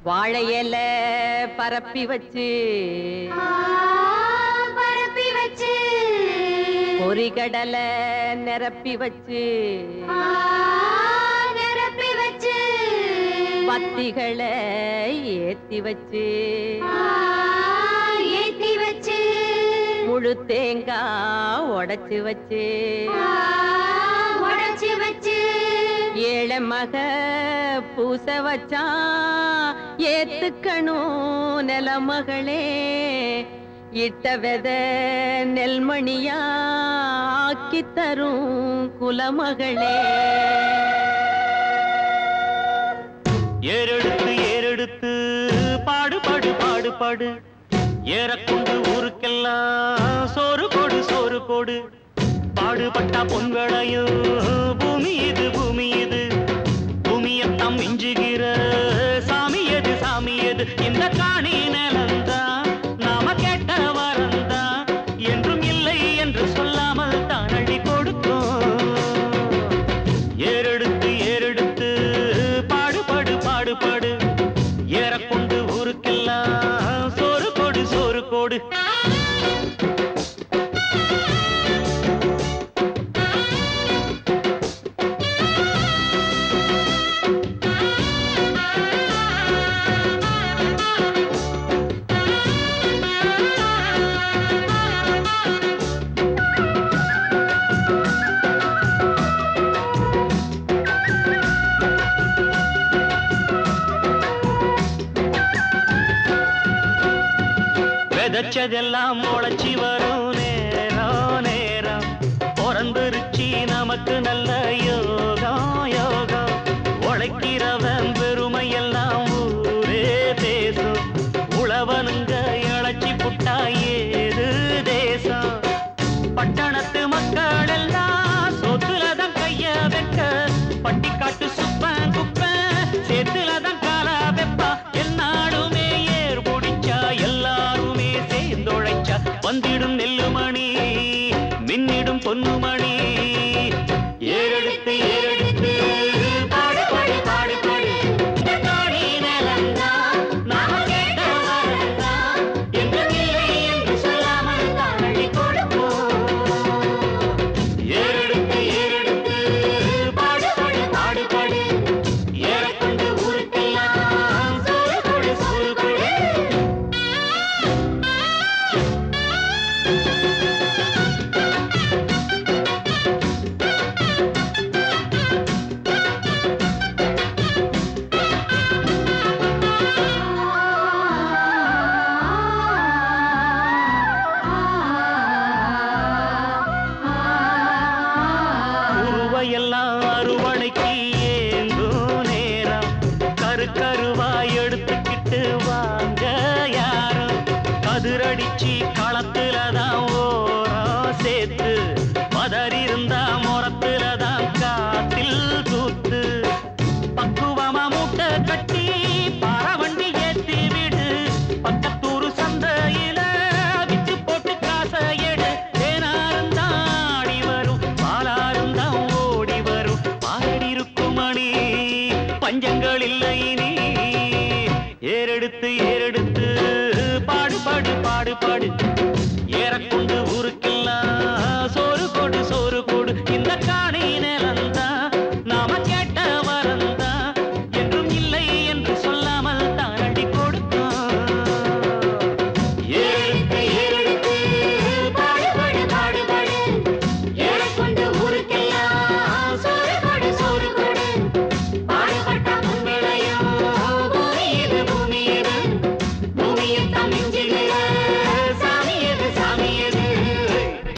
வாழையில பரப்பி வச்சு பொறிகடலை நிரப்பி வச்சு பத்திகளை ஏத்தி வச்சு முழு தேங்காய் உடைச்சு வச்சு ஏழை மக பூச வச்சான் ஏத்துக்கணும் நிலமகளே இட்ட வெத நெல்மணியா ஆக்கி தரும் குலமகளே. ஏறெடுத்து ஏறெடுத்து பாடு பாடு பாடு பாடு ஏறக்கொண்டு ஊருக்கெல்லாம் சோறு போடு சோறு போடு பாடுபட்டா பொன்களையும் பூமி இது பூமி இது பூமியத்தான் மிஞ்சுகிற சாமி எது சாமி எது இந்த காணி நிலந்தான் நாம கேட்ட வரந்தான் என்றும் இல்லை என்று சொல்லாமல் தான் அள்ளி கொடுக்கும். ஏறெடுத்து ஏறெடுத்து பாடு பாடு பாடு பாடு ஏறக்கொண்டு ஊருக்கெல்லாம் சோறு போடு சோறு போடு. விதைச்சதெல்லாம் முளைச்சி வரும் நேரம் நேரம் பிறந்துருச்சி நமக்கு நல்ல யோகம் யோகம் உழைக்கிறவன் பெருமையெல்லாம் ஊரே பேசும் உழவனுங்க இழைச்சி புட்டா ஏது தேசம் பட்டணத்து மக்கள் எல்லாம் சொத்துலதான் கைய வைக்க பட்டிக்காட்டு சுப்பன் குப்பன் சேத்துலதான் காலா வெப்பா என்னாடுமே ஏர் முடிச்சா எல்லாருமே சேர்ந்தொழைச்சா வந்திடும் நெல்லுமணி மின்னிடும் பொன்னுமணி. ஏறெடுத்து ஏறெடுத்து பாடு பாடு பாடு பாடு காணி நிலந்தான் நாம கேட்ட வரந்தான் என்று இல்லை என்று சொல்லாமல் தான் அள்ளி கொடுப்போம். ஏறெடுத்து ஏறெடுத்து பாடு பாடு பாடு பாடு ஏறக்கொண்டு ஊருக்கெல்லாம் சோறு கொடு சோறு கொடு. உருவையெல்லாம் அறுவடைக்கு ஏங்கும் நேரம் கரு கருவாய் எடுத்துக்கிட்டு வாங்க யாரும் கதிரடிச்சு களத்துலதான் ஓரம் சேர்த்து மதர் இருந்தா முறத்துலதான் காத்தில் தூத்து பக்குவமா மூட்டை கட்டி பரவண்டி ஏத்தி விடு பக்கத்தூரு சந்தையில விச்சு போட்டு காசை எடு தேனாருந்தான் ஆடி வரும் பாலாருந்தான் ஓடி வரும் பாடி இருக்கும் மணி பஞ்சங்கள் இல்லை நீ. ஏறெடுத்து ஏறெடுத்து பாடு பாடு பாடு பாடு ஏறக்கொண்டு ஊரு